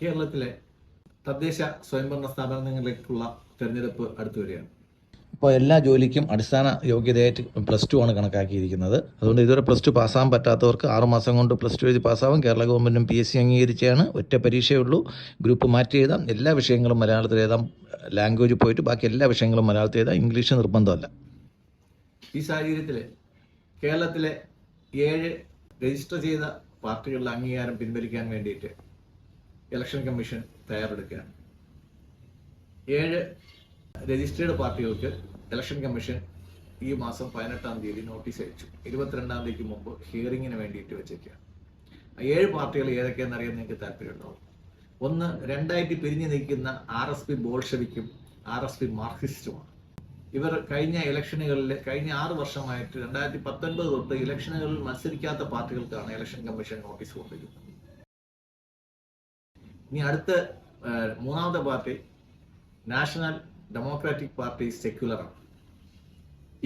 കേരളത്തിലെ തദ്ദേശ സ്വയംഭരണ സ്ഥാപനങ്ങളിലേക്കുള്ള തെരഞ്ഞെടുപ്പ് അടുത്തു വരികയാണ്. ഇപ്പോൾ എല്ലാ ജോലിക്കും അടിസ്ഥാന യോഗ്യതയായിട്ട് +2 ആണ് കണക്കാക്കിയിരിക്കുന്നത്. അതുകൊണ്ട് ഇതുവരെ +2 പാസ്സാകാൻ പറ്റാത്തവർക്ക് 6 മാസം കൊണ്ട് +2 എഴുതി പാസ്സാവും. കേരള ഗവൺമെൻറ്റും PSC അംഗീകരിച്ചാണ്. ഒറ്റ പരീക്ഷയേ ഉള്ളൂ. ഗ്രൂപ്പ് മാറ്റി എഴുതാം. എല്ലാ വിഷയങ്ങളും മലയാളത്തിൽ എഴുതാം. ലാംഗ്വേജ് പോയിട്ട് ബാക്കി എല്ലാ വിഷയങ്ങളും മലയാളത്തിൽ എഴുതാം. ഇംഗ്ലീഷ് നിർബന്ധമല്ല. ഈ സാഹചര്യത്തിൽ കേരളത്തിലെ 7 രജിസ്റ്റർ ചെയ്ത പാർട്ടികളുടെ അംഗീകാരം പിൻവലിക്കാൻ വേണ്ടിയിട്ട് ഇലക്ഷൻ കമ്മീഷൻ തയ്യാറെടുക്കുകയാണ്. 7 രജിസ്റ്റേർഡ് പാർട്ടികൾക്ക് ഇലക്ഷൻ കമ്മീഷൻ ഈ മാസം 18-ാം തീയതി നോട്ടീസ് അയച്ചു. 22-ാം തീയതിക്ക് മുമ്പ് ഹിയറിങ്ങിന് വേണ്ടിയിട്ട് വെച്ചേക്കുകയാണ്. 7 പാർട്ടികൾ ഏതൊക്കെയാണെന്ന് അറിയാൻ നിങ്ങൾക്ക് താല്പര്യമുണ്ടാവും. ഒന്ന്, 2ആയിട്ട് പിരിഞ്ഞു നിൽക്കുന്ന RSP ബോൾഷെവിക്കും RSP മാർക്സിസ്റ്റുമാണ്. ഇവർ കഴിഞ്ഞ ഇലക്ഷനുകളിൽ കഴിഞ്ഞ 6 വർഷമായിട്ട് 2019 തൊട്ട് ഇലക്ഷനുകളിൽ മത്സരിക്കാത്ത പാർട്ടികൾക്കാണ് ഇലക്ഷൻ കമ്മീഷൻ നോട്ടീസ് കൊടുത്തിരിക്കുന്നത്. ഇനി അടുത്ത 3ാമത്തെ പാർട്ടി നാഷണൽ ഡെമോക്രാറ്റിക് പാർട്ടി സെക്യുലറാണ്.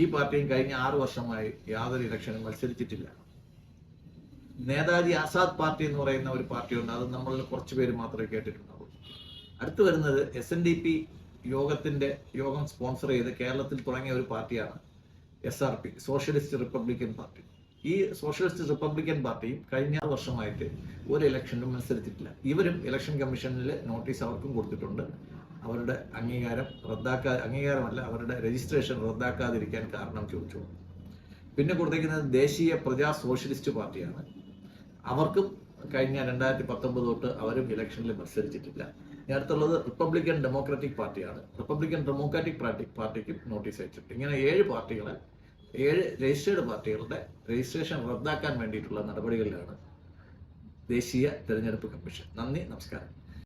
ഈ പാർട്ടിയും കഴിഞ്ഞ 6 വർഷമായി യാതൊരു ഇലക്ഷനും മത്സരിച്ചിട്ടില്ല. നേതാജി ആസാദ് പാർട്ടി എന്ന് പറയുന്ന ഒരു പാർട്ടിയുണ്ട്. അത് നമ്മളിൽ കുറച്ച് പേര് മാത്രമേ കേട്ടിട്ടുണ്ടാവൂ. അടുത്ത് വരുന്നത് SNDP യോഗം സ്പോൺസർ ചെയ്ത് കേരളത്തിൽ തുടങ്ങിയ ഒരു പാർട്ടിയാണ് SRP, സോഷ്യലിസ്റ്റ് റിപ്പബ്ലിക്കൻ പാർട്ടി. ഈ സോഷ്യലിസ്റ്റ് റിപ്പബ്ലിക്കൻ പാർട്ടിയും കഴിഞ്ഞ വർഷമായിട്ട് ഒരു ഇലക്ഷനിലും മത്സരിച്ചിട്ടില്ല. ഇവരും ഇലക്ഷൻ കമ്മീഷനിൽ നോട്ടീസ് അവർക്കും കൊടുത്തിട്ടുണ്ട്. അവരുടെ അംഗീകാരമല്ല, അവരുടെ രജിസ്ട്രേഷൻ റദ്ദാക്കാതിരിക്കാൻ കാരണം ചോദിച്ചു. പിന്നെ കൊടുത്തിരിക്കുന്നത് ദേശീയ പ്രജാ സോഷ്യലിസ്റ്റ് പാർട്ടിയാണ്. അവർക്കും കഴിഞ്ഞ 2019 തൊട്ട് അവരും ഇലക്ഷനിൽ മത്സരിച്ചിട്ടില്ല. അടുത്തുള്ളത് റിപ്പബ്ലിക്കൻ ഡെമോക്രാറ്റിക് പാർട്ടിയാണ്. റിപ്പബ്ലിക്കൻ ഡെമോക്രാറ്റിക് പാർട്ടിക്കും നോട്ടീസ് അയച്ചിട്ട് ഇങ്ങനെ 7 രജിസ്റ്റേർഡ് പാർട്ടികളുടെ രജിസ്ട്രേഷൻ റദ്ദാക്കാൻ വേണ്ടിയിട്ടുള്ള നടപടികളിലാണ് ദേശീയ തെരഞ്ഞെടുപ്പ് കമ്മീഷൻ. നന്ദി, നമസ്കാരം.